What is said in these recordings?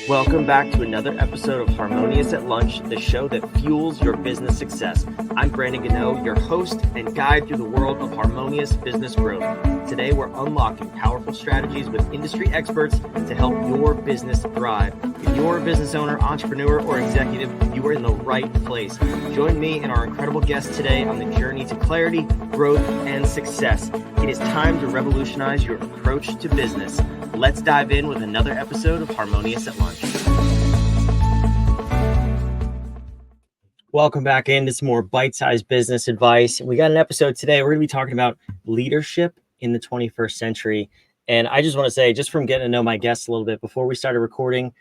Welcome back to another episode of Harmonious at Lunch, the show that fuels your business success. I'm Brandon Gano, your host and guide through the world of harmonious business growth. Today, we're unlocking powerful strategies with industry experts to help your business thrive. If you're a business owner, entrepreneur, or executive, you are in the right place. Join me and our incredible guests today on the journey to clarity, growth, and success. It is time to revolutionize your approach to business. Let's dive in with another episode of Harmonious at Lunch. Welcome back into some more bite-sized business advice. We got an episode today. We're going to be talking about leadership in the 21st century. And I just want to say, just from getting to know my guests a little bit before we started recording,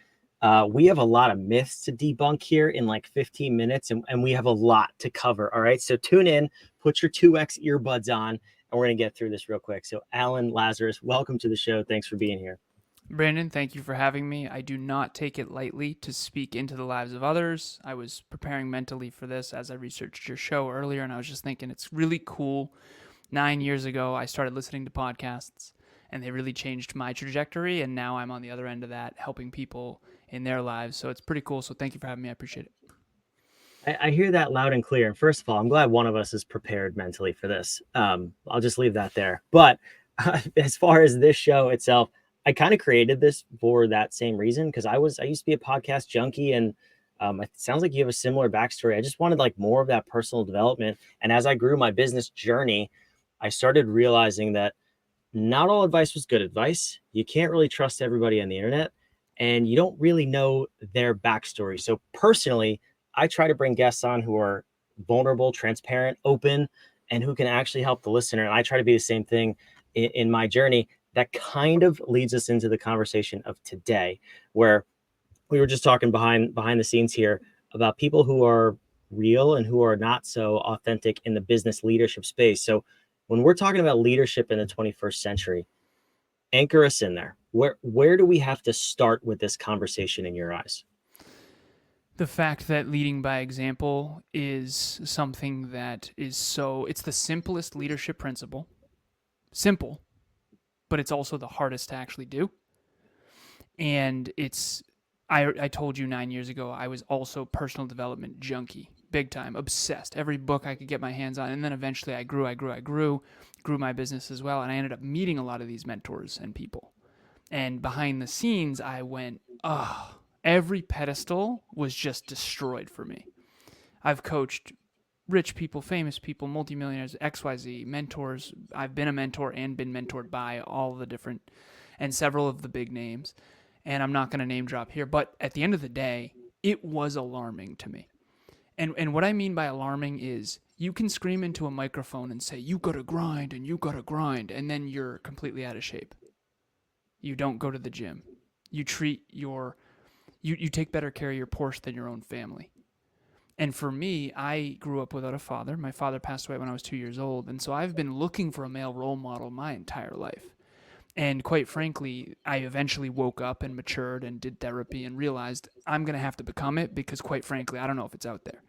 we have a lot of myths to debunk here in like 15 minutes, and we have a lot to cover. All right. So tune in, put your 2X earbuds on, and we're going to get through this real quick. So Alan Lazarus, welcome to the show. Thanks for being here. Brandon, thank you for having me. I do not take it lightly to speak into the lives of others. I was preparing mentally for this as I researched your show earlier, and I was just thinking it's really cool. 9 years ago, I started listening to podcasts, and they really changed my trajectory, and now I'm on the other end of that, helping people in their lives. So it's pretty cool. So thank you for having me. I appreciate it. I hear that loud and clear. And first of all, I'm glad one of us is prepared mentally for this. I'll just leave that there. But as far as this show itself, I kind of created this for that same reason, because I used to be a podcast junkie, and it sounds like you have a similar backstory. I just wanted like more of that personal development. And as I grew my business journey, I started realizing that not all advice was good advice. You can't really trust everybody on the internet, and you don't really know their backstory. So personally, I try to bring guests on who are vulnerable, transparent, open, and who can actually help the listener. And I try to be the same thing in my journey. That kind of leads us into the conversation of today, where we were just talking behind the scenes here about people who are real and who are not so authentic in the business leadership space. So when we're talking about leadership in the 21st century, anchor us in there. Where do we have to start with this conversation in your eyes? The fact that leading by example is something that is it's the simplest leadership principle. Simple, but it's also the hardest to actually do. And I told you 9 years ago, I was also personal development junkie, big time, obsessed. Every book I could get my hands on. And then eventually I grew my business as well. And I ended up meeting a lot of these mentors and people. And behind the scenes, I went, every pedestal was just destroyed for me. I've coached rich people, famous people, multimillionaires, XYZ, mentors. I've been a mentor and been mentored by all the different and several of the big names. And I'm not going to name drop here, but at the end of the day, it was alarming to me. And what I mean by alarming is you can scream into a microphone and say, you got to grind and you got to grind, and then you're completely out of shape. You don't go to the gym. You you take better care of your Porsche than your own family. And for me, I grew up without a father. My father passed away when I was 2 years old. And so I've been looking for a male role model my entire life. And quite frankly, I eventually woke up and matured and did therapy and realized I'm going to have to become it, because quite frankly, I don't know if it's out there.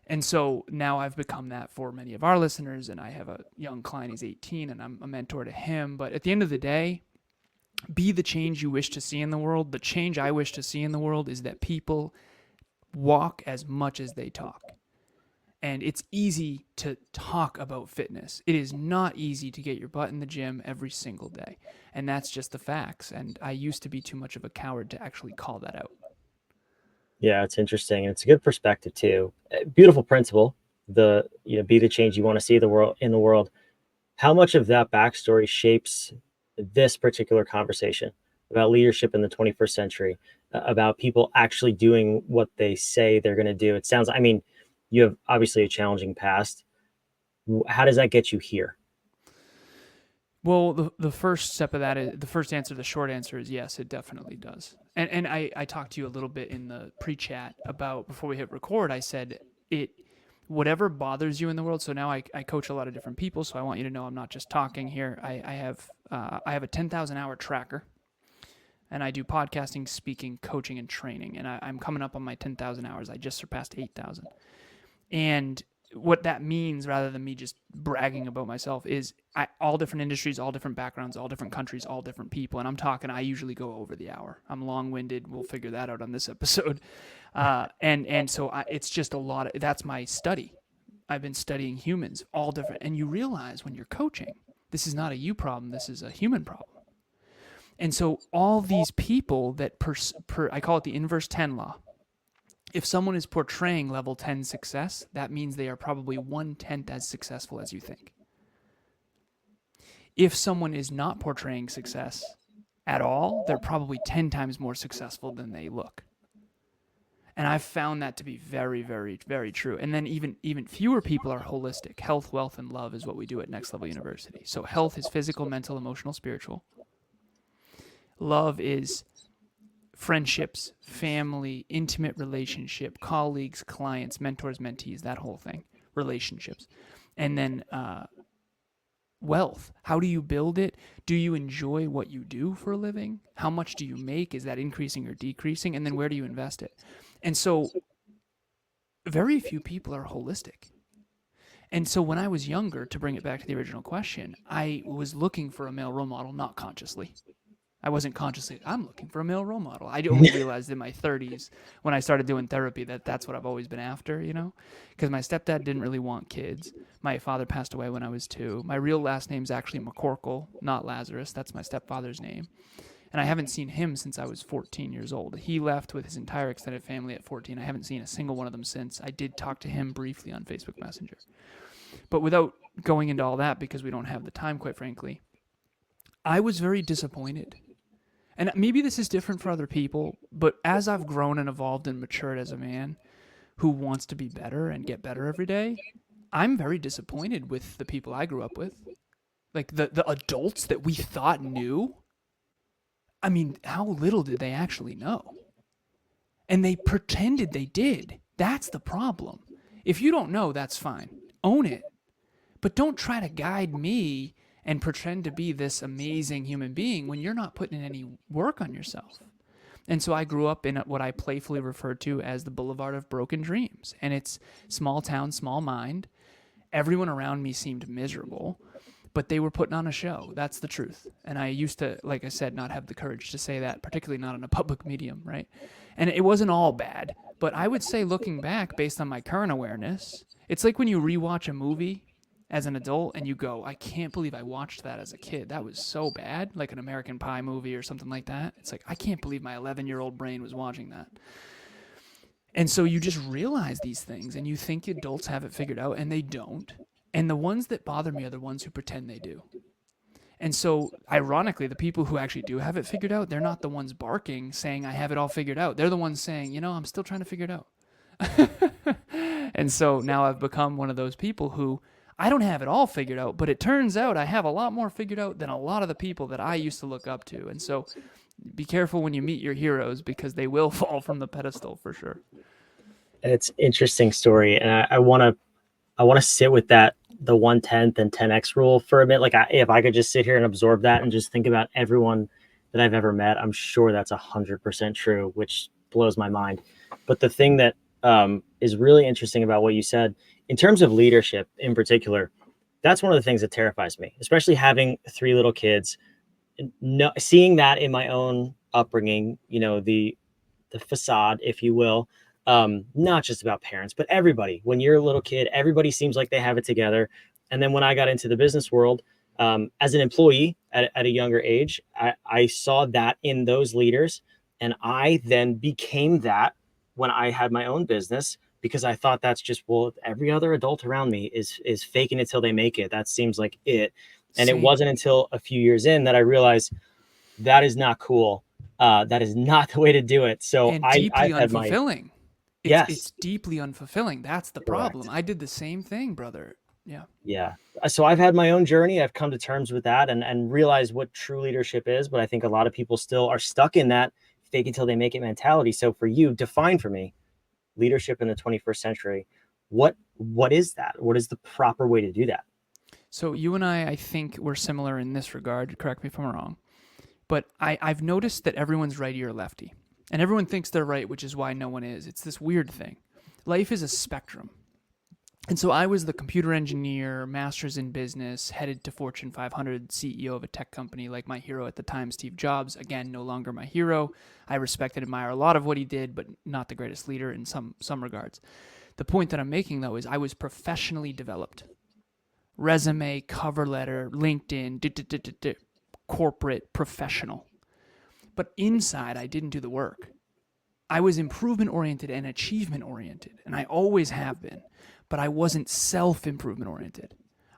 And so now I've become that for many of our listeners. And I have a young client, he's 18, and I'm a mentor to him. But at the end of the day, be the change you wish to see in the world. The change I wish to see in the world is that people walk as much as they talk. And it's easy to talk about fitness. It is not easy to get your butt in the gym every single day. And that's just the facts. And I used to be too much of a coward to actually call that out. Yeah, it's interesting. It's a good perspective too. Beautiful principle. Be the change you want to see in the world. How much of that backstory shapes this particular conversation about leadership in the 21st century, about people actually doing what they say they're going to do? It sounds, you have obviously a challenging past. How does that get you here? Well, the first step of that is the short answer is yes, it definitely does. And I talked to you a little bit in the pre-chat about, before we hit record, I said whatever bothers you in the world. So now I coach a lot of different people. So I want you to know I'm not just talking here. I have a 10,000 hour tracker, and I do podcasting, speaking, coaching, and training. And I'm coming up on my 10,000 hours. I just surpassed 8,000. And what that means, rather than me just bragging about myself, is all different industries, all different backgrounds, all different countries, all different people. And I'm talking, I usually go over the hour. I'm long-winded. We'll figure that out on this episode. So it's just a lot of, that's my study. I've been studying humans, all different. And you realize when you're coaching, this is not a you problem. This is a human problem. And so all these people that I call it the inverse 10 law. If someone is portraying level 10 success, that means they are probably 1/10 as successful as you think. If someone is not portraying success at all, they're probably 10 times more successful than they look. And I've found that to be very, very, very true. And then even fewer people are holistic. Health, wealth, and love is what we do at Next Level University. So health is physical, mental, emotional, spiritual. Love is friendships, family, intimate relationship, colleagues, clients, mentors, mentees, that whole thing, relationships. And then wealth. How do you build it? Do you enjoy what you do for a living? How much do you make? Is that increasing or decreasing? And then where do you invest it? And so very few people are holistic. And so when I was younger, to bring it back to the original question, I was looking for a male role model, not consciously. I wasn't consciously, I'm looking for a male role model. I only realized in my 30s when I started doing therapy that that's what I've always been after, because my stepdad didn't really want kids. My father passed away when I was 2. My real last name's actually McCorkle, not Lazarus. That's my stepfather's name. And I haven't seen him since I was 14 years old. He left with his entire extended family at 14. I haven't seen a single one of them since. I did talk to him briefly on Facebook Messenger. But without going into all that, because we don't have the time, quite frankly, I was very disappointed. And maybe this is different for other people, but as I've grown and evolved and matured as a man who wants to be better and get better every day, I'm very disappointed with the people I grew up with. Like the adults that we thought knew. I mean, how little did they actually know? And they pretended they did. That's the problem. If you don't know, that's fine. Own it. But don't try to guide me and pretend to be this amazing human being when you're not putting in any work on yourself. And so I grew up in what I playfully refer to as the Boulevard of Broken Dreams. And it's small town, small mind. Everyone around me seemed miserable, but they were putting on a show. That's the truth. And I used to, like I said, not have the courage to say that, particularly not in a public medium, right? And it wasn't all bad. But I would say, looking back, based on my current awareness, it's like when you rewatch a movie as an adult and you go, I can't believe I watched that as a kid. That was so bad, like an American Pie movie or something like that. It's like, I can't believe my 11-year-old brain was watching that. And so you just realize these things and you think adults have it figured out, and they don't. And the ones that bother me are the ones who pretend they do. And so, ironically, the people who actually do have it figured out, they're not the ones barking saying, I have it all figured out. They're the ones saying, I'm still trying to figure it out. And so now I've become one of those people who, I don't have it all figured out, but it turns out I have a lot more figured out than a lot of the people that I used to look up to. And so be careful when you meet your heroes, because they will fall from the pedestal for sure. It's an interesting story. And I want to sit with that, the 1/10 and 10x rule for a minute. Like if I could just sit here and absorb that and just think about everyone that I've ever met, I'm sure that's 100% true, which blows my mind. But the thing that is really interesting about what you said in terms of leadership in particular, that's one of the things that terrifies me, especially having 3 little kids, seeing that in my own upbringing, the facade, if you will, not just about parents, but everybody. When you're a little kid, everybody seems like they have it together. And then when I got into the business world, as an employee at a younger age, I saw that in those leaders. And I then became that when I had my own business, because I thought that's just, well, every other adult around me is faking it till they make it. That seems like it. And It wasn't until a few years in that I realized that is not cool. That is not the way to do it. So and deeply unfulfilling. It's deeply unfulfilling. That's the problem. Correct. I did the same thing, brother. Yeah. Yeah. So I've had my own journey. I've come to terms with that and realized what true leadership is. But I think a lot of people still are stuck in that fake until they make it mentality. So for you, define for me leadership in the 21st century. What is that? What is the proper way to do that? So you and I think we're similar in this regard. Correct me if I'm wrong. But I've noticed that everyone's righty or lefty. And everyone thinks they're right, which is why no one is. It's this weird thing. Life is a spectrum. And so I was the computer engineer, master's in business, headed to Fortune 500, CEO of a tech company, like my hero at the time, Steve Jobs. Again, no longer my hero. I respect and admire a lot of what he did, but not the greatest leader in some regards. The point that I'm making, though, is I was professionally developed. Resume, cover letter, LinkedIn, corporate, professional. But inside, I didn't do the work. I was improvement oriented and achievement oriented, and I always have been, but I wasn't self improvement oriented.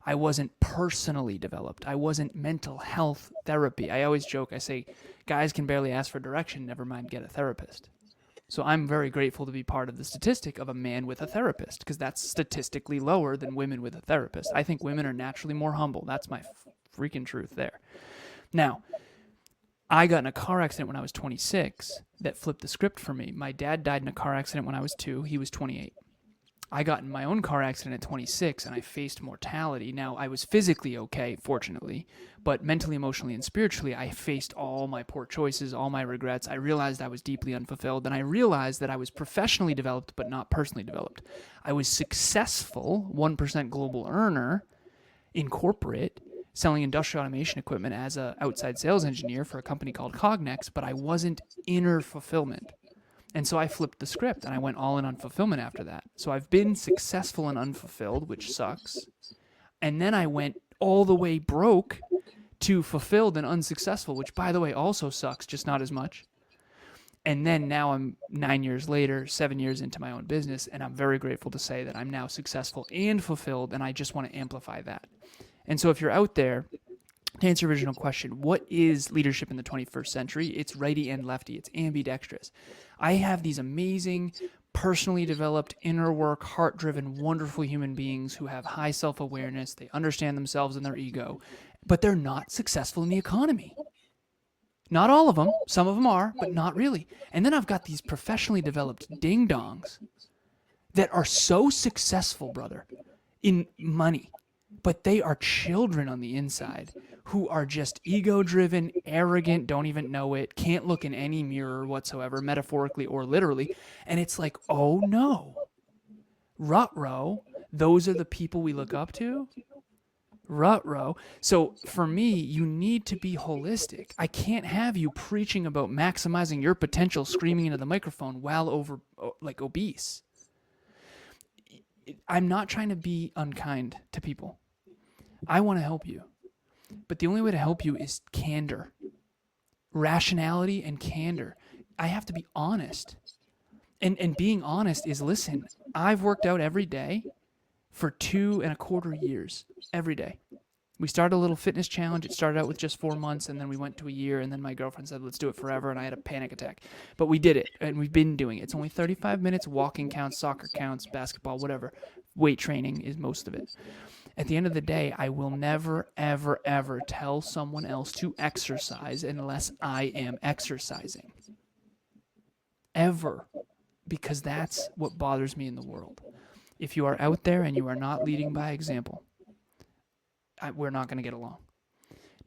I wasn't personally developed. I wasn't mental health therapy. I always joke, I say, guys can barely ask for direction, never mind get a therapist. So I'm very grateful to be part of the statistic of a man with a therapist, because that's statistically lower than women with a therapist. I think women are naturally more humble. That's my freaking truth there. Now, I got in a car accident when I was 26 that flipped the script for me. My dad died in a car accident when I was 2. He was 28. I got in my own car accident at 26 and I faced mortality. Now, I was physically okay, fortunately, but mentally, emotionally, and spiritually, I faced all my poor choices, all my regrets. I realized I was deeply unfulfilled, and I realized that I was professionally developed but not personally developed. I was successful, 1% global earner in corporate, selling industrial automation equipment as an outside sales engineer for a company called Cognex, but I wasn't inner fulfillment. And so I flipped the script and I went all in on fulfillment after that. So I've been successful and unfulfilled, which sucks. And then I went all the way broke to fulfilled and unsuccessful, which, by the way, also sucks, just not as much. And then now I'm 9 years later, 7 years into my own business, and I'm very grateful to say that I'm now successful and fulfilled, and I just want to amplify that. And so if you're out there, to answer your original question, what is leadership in the 21st century? It's righty and lefty. It's ambidextrous. I have these amazing, personally developed, inner work, heart-driven, wonderful human beings who have high self-awareness. They understand themselves and their ego, but they're not successful in the economy. Not all of them. Some of them are, but not really. And then I've got these professionally developed ding-dongs that are so successful, brother, in money, but they are children on the inside who are just ego-driven, arrogant, don't even know it, can't look in any mirror whatsoever, metaphorically or literally. And it's like, oh no, rut-row, those are the people we look up to? Rut-row. So for me, you need to be holistic. I can't have you preaching about maximizing your potential, screaming into the microphone while obese. I'm not trying to be unkind to people. I want to help you. But the only way to help you is candor, rationality, and candor. I have to be honest. And being honest is, listen, I've worked out every day for 2.25 years, every day. We started a little fitness challenge. It started out with just 4 months, and then we went to a year, and then my girlfriend said, let's do it forever, and I had a panic attack. But we did it, and we've been doing it. It's only 35 minutes. Walking counts, soccer counts, basketball, whatever. Weight training is most of it. At the end of the day, I will never, ever, ever tell someone else to exercise unless I am exercising. Ever. Because that's what bothers me in the world. If you are out there and you are not leading by example, we're not going to get along.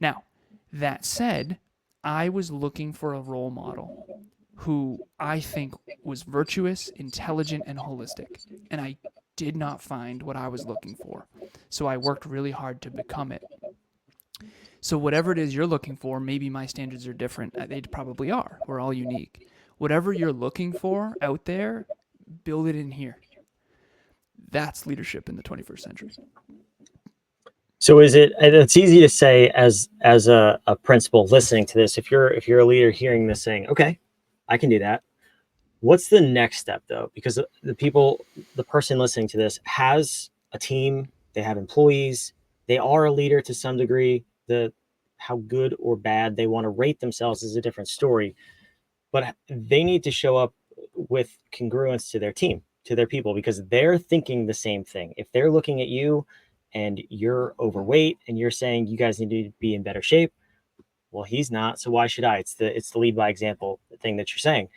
Now, that said, I was looking for a role model who I think was virtuous, intelligent, and holistic. And I did not find what I was looking for. So I worked really hard to become it. So whatever it is you're looking for, maybe my standards are different. They probably are. We're all unique. Whatever you're looking for out there, build it in here. That's leadership in the 21st century. So it's easy to say as a principal listening to this, if you're a leader hearing this saying, okay, I can do that. What's the next step though? Because the person listening to this has a team, they have employees, they are a leader to some degree. How good or bad they want to rate themselves is a different story, but they need to show up with congruence to their team, to their people, because they're thinking the same thing. If they're looking at you and you're overweight and you're saying you guys need to be in better shape, well, he's not, so why should I? It's the lead by example thing that you're saying.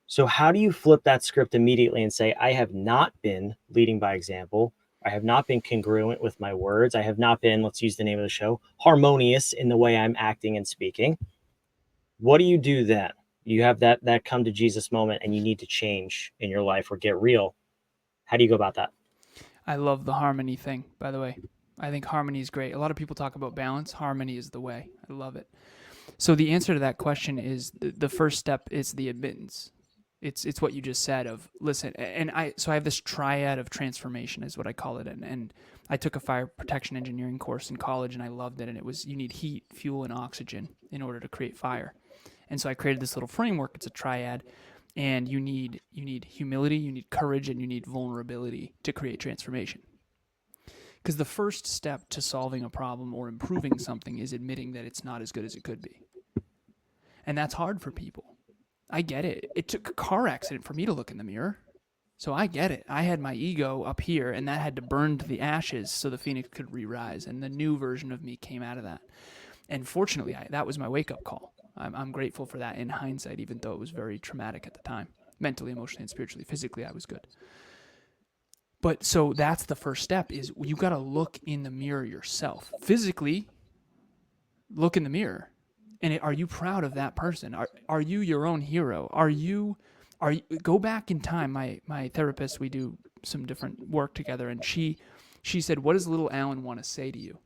So how do you flip that script immediately and say, I have not been leading by example. I have not been congruent with my words. I have not been, let's use the name of the show, harmonious in the way I'm acting and speaking. What do you do then? You have that come to Jesus moment and you need to change in your life or get real. How do you go about that? I love the harmony thing, by the way. I think harmony is great. A lot of people talk about balance. Harmony is the way. I love it. So the answer to that question is the first step is the admittance. It's what you just said of listen, and I have this triad of transformation is what I call it, and I took a fire protection engineering course in college and I loved it, and it was you need heat, fuel, and oxygen in order to create fire, and so I created this little framework. It's a triad, and you need humility, you need courage, and you need vulnerability to create transformation. Because the first step to solving a problem or improving something is admitting that it's not as good as it could be. And that's hard for people. I get it. It took a car accident for me to look in the mirror. So I get it. I had my ego up here, and that had to burn to the ashes so the phoenix could re-rise. And the new version of me came out of that. And fortunately, that was my wake-up call. I'm grateful for that in hindsight, even though it was very traumatic at the time. Mentally, emotionally, and spiritually. Physically, I was good. But so that's the first step is you got to look in the mirror yourself. Physically, look in the mirror. And are you proud of that person? Are you your own hero? Are you go back in time. My therapist, we do some different work together, and she said, "What does little Alan want to say to you?"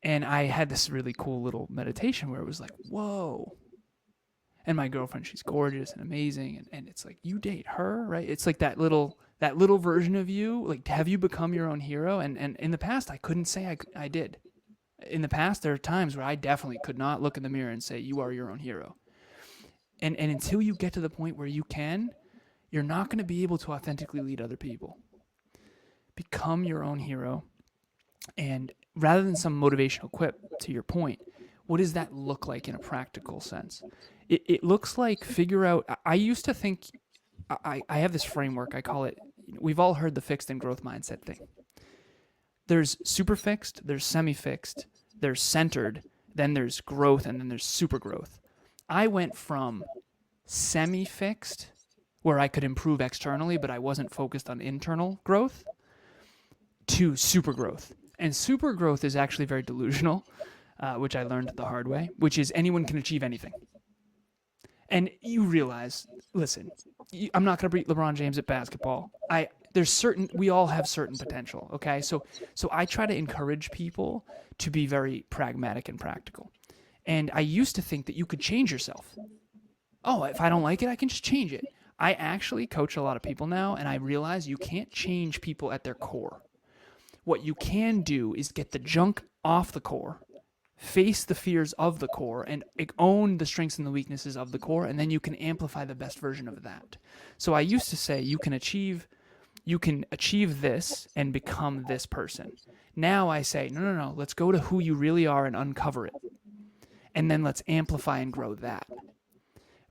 And I had this really cool little meditation where it was like, "Whoa." And my girlfriend, she's gorgeous and amazing, and it's like, you date her, right? It's like that little version of you. Like, have you become your own hero? And in the past, I couldn't say I did. In the past, there are times where I definitely could not look in the mirror and say, you are your own hero. And until you get to the point where you can, you're not going to be able to authentically lead other people. Become your own hero. And rather than some motivational quip, to your point, what does that look like in a practical sense? It looks like figure out, I used to think, I have this framework, I call it, we've all heard the fixed and growth mindset thing. There's super fixed, there's semi-fixed, there's centered, then there's growth, and then there's super growth. I went from semi-fixed, where I could improve externally, but I wasn't focused on internal growth, to super growth. And super growth is actually very delusional, which I learned the hard way, which is anyone can achieve anything. And you realize, listen, I'm not going to beat LeBron James at basketball. We all have certain potential, okay? So I try to encourage people to be very pragmatic and practical. And I used to think that you could change yourself. Oh, if I don't like it, I can just change it. I actually coach a lot of people now, and I realize you can't change people at their core. What you can do is get the junk off the core, face the fears of the core, and own the strengths and the weaknesses of the core, and then you can amplify the best version of that. So I used to say you can achieve this and become this person. Now I say, no, let's go to who you really are and uncover it. And then let's amplify and grow that,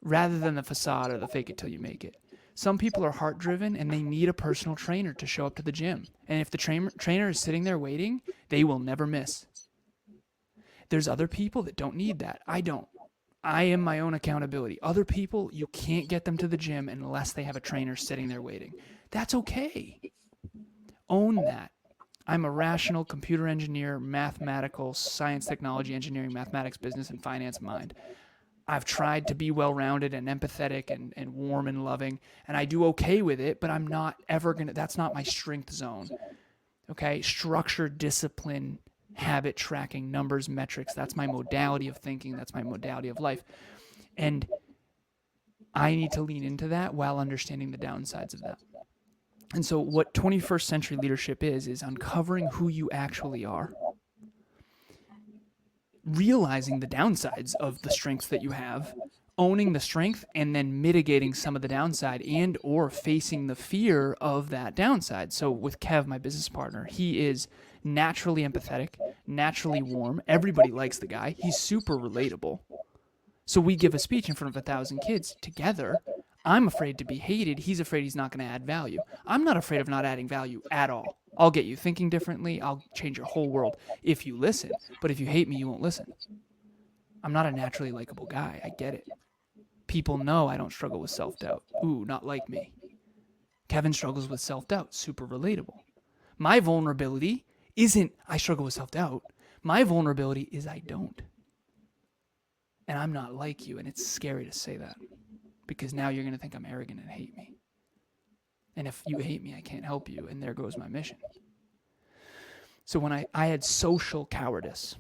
rather than the facade or the fake it till you make it. Some people are heart driven and they need a personal trainer to show up to the gym. And if the trainer is sitting there waiting, they will never miss. There's other people that don't need that. I don't. I am my own accountability. Other people, you can't get them to the gym unless they have a trainer sitting there waiting. That's okay. Own that. I'm a rational computer engineer, mathematical, science, technology, engineering, mathematics, business, and finance mind. I've tried to be well-rounded and empathetic and warm and loving, and I do okay with it, but I'm not ever going to, that's not my strength zone. Okay? Structure, discipline, habit tracking, numbers, metrics, that's my modality of thinking, that's my modality of life. And I need to lean into that while understanding the downsides of that. And so what 21st century leadership is uncovering who you actually are, realizing the downsides of the strengths that you have, owning the strength, and then mitigating some of the downside and or facing the fear of that downside. So with Kev, my business partner, he is naturally empathetic, naturally warm. Everybody likes the guy. He's super relatable. So we give a speech in front of 1,000 kids together. I'm afraid to be hated. He's afraid he's not going to add value. I'm not afraid of not adding value at all. I'll get you thinking differently. I'll change your whole world if you listen. But if you hate me, you won't listen. I'm not a naturally likable guy. I get it. People know I don't struggle with self-doubt. Ooh, not like me. Kevin struggles with self-doubt. Super relatable. My vulnerability isn't I struggle with self-doubt. My vulnerability is I don't. And I'm not like you, and it's scary to say that because now you're going to think I'm arrogant and hate me. And if you hate me, I can't help you. And there goes my mission. So when I had social cowardice,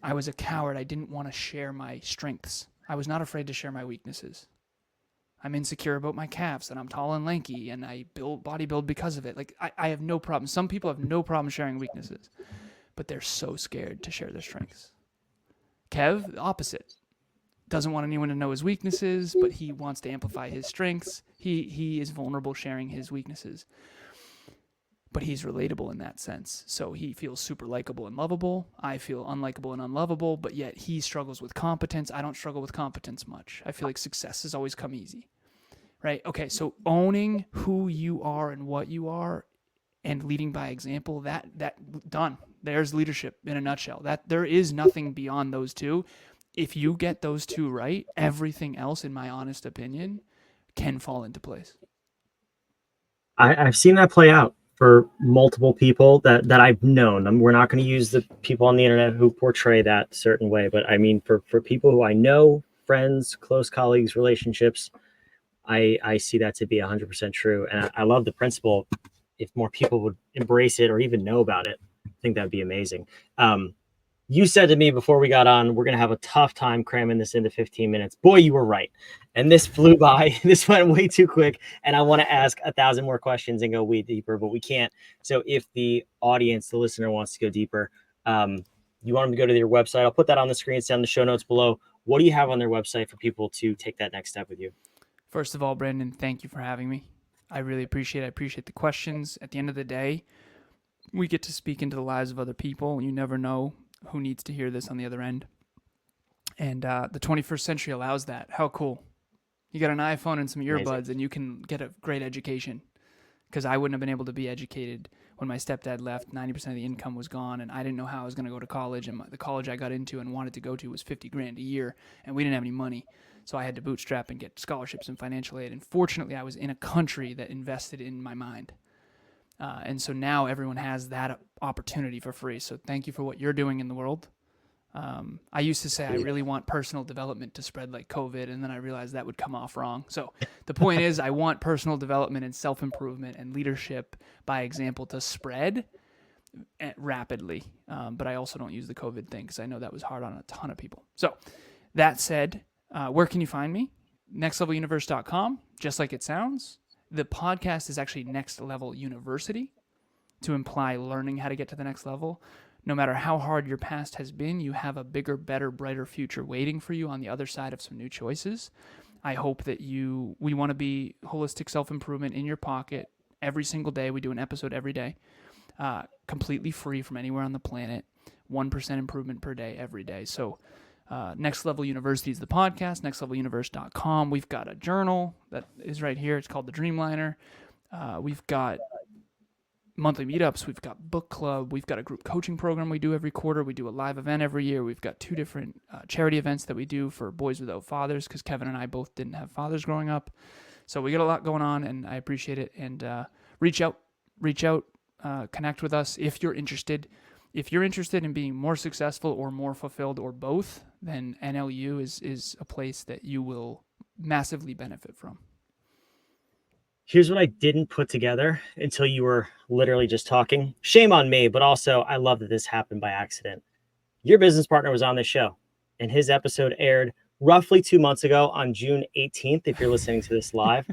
I was a coward. I didn't want to share my strengths. I was not afraid to share my weaknesses. I'm insecure about my calves, and I'm tall and lanky, and I bodybuild because of it. Like, I have no problem. Some people have no problem sharing weaknesses, but they're so scared to share their strengths. Kev, the opposite. Doesn't want anyone to know his weaknesses, but he wants to amplify his strengths. He is vulnerable sharing his weaknesses. But he's relatable in that sense. So he feels super likable and lovable. I feel unlikable and unlovable, but yet he struggles with competence. I don't struggle with competence much. I feel like success has always come easy. Right? Okay, so owning who you are and what you are and leading by example, that done. There's leadership in a nutshell. That there is nothing beyond those two. If you get those two right, everything else, in my honest opinion, can fall into place. I've seen that play out for multiple people that I've known. We're not going to use the people on the internet who portray that certain way, but I mean, for people who I know, friends, close colleagues, relationships, I see that to be 100% true. And I love the principle. If more people would embrace it or even know about it, I think that'd be amazing. You said to me before we got on, we're going to have a tough time cramming this into 15 minutes. Boy, you were right. And this flew by. This went way too quick. And I want to ask 1,000 more questions and go way deeper, but we can't. So if the audience, the listener wants to go deeper, you want them to go to your website. I'll put that on the screen. It's down in the show notes below. What do you have on their website for people to take that next step with you? First of all, Brandon, thank you for having me. I really appreciate it. I appreciate the questions. At the end of the day, we get to speak into the lives of other people. You never know who needs to hear this on the other end. And the 21st century allows that. How cool. You got an iPhone and some earbuds, amazing, and you can get a great education. Because I wouldn't have been able to be educated when my stepdad left. 90% of the income was gone, and I didn't know how I was going to go to college. And the college I got into and wanted to go to was $50,000 a year, and we didn't have any money. So I had to bootstrap and get scholarships and financial aid. And fortunately, I was in a country that invested in my mind. And so now everyone has that opportunity for free. So thank you for what you're doing in the world. I used to say I really want personal development to spread like COVID, and then I realized that would come off wrong. So the point is, I want personal development and self-improvement and leadership by example to spread rapidly. But I also don't use the COVID thing because I know that was hard on a ton of people. So that said, where can you find me? nextleveluniverse.com, just like it sounds. The podcast is actually Next Level University, to imply learning how to get to the next level. No matter how hard your past has been, you have a bigger, better, brighter future waiting for you on the other side of some new choices. I hope that we want to be holistic self-improvement in your pocket every single day. We do an episode every day, completely free from anywhere on the planet, 1% improvement per day every day. So Next Level University is the podcast, nextleveluniverse.com. We've got a journal that is right here. It's called the Dreamliner. We've got monthly meetups. We've got book club. We've got a group coaching program we do every quarter. We do a live event every year. We've got 2 different charity events that we do for Boys Without Fathers, because Kevin and I both didn't have fathers growing up. So we got a lot going on, and I appreciate it. And reach out, connect with us if you're interested. If you're interested in being more successful or more fulfilled or both, then NLU is a place that you will massively benefit from. Here's what I didn't put together until you were literally just talking. Shame on me, but also I love that this happened by accident. Your business partner was on this show, and his episode aired roughly 2 months ago on June 18th, if you're listening to this live.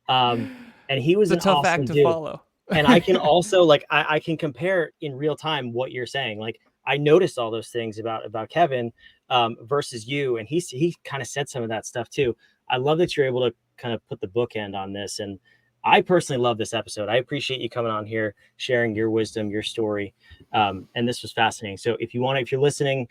And he was it's a an tough awesome act to dude. follow. And I can also I can compare in real time what you're saying. Like, I noticed all those things about Kevin versus you, and he kind of said some of that stuff too. I love that you're able to kind of put the bookend on this, and I personally love this episode. I appreciate you coming on here, sharing your wisdom, your story, and this was fascinating. So if you're listening,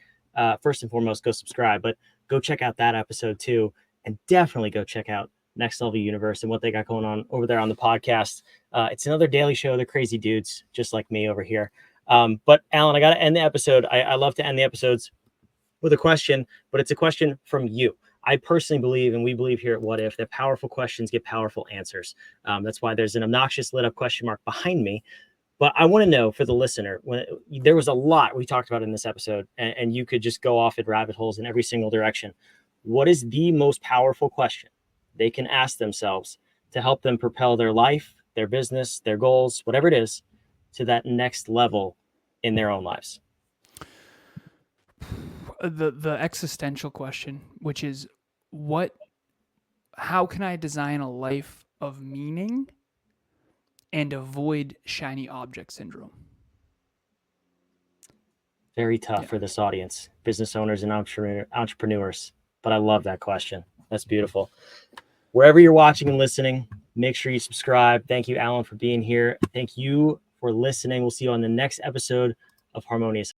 first and foremost, go subscribe, but go check out that episode too, and definitely go check out Next Level Universe and what they got going on over there on the podcast. It's another daily show. They're crazy dudes, just like me over here. But Alan, I got to end the episode. I love to end the episodes with a question, but it's a question from you. I personally believe, and we believe here at What If, that powerful questions get powerful answers. That's why there's an obnoxious lit up question mark behind me. But I want to know, for the listener, there was a lot we talked about in this episode, and you could just go off at rabbit holes in every single direction. What is the most powerful question they can ask themselves to help them propel their life, their business, their goals, whatever it is, to that next level in their own lives? The existential question, which is how can I design a life of meaning and avoid shiny object syndrome? Very tough Yeah. for this audience, business owners and entrepreneurs. But I love that question. That's beautiful. Wherever you're watching and listening, make sure you subscribe. Thank you, Alan, for being here. Thank you for listening. We'll see you on the next episode of Harmonious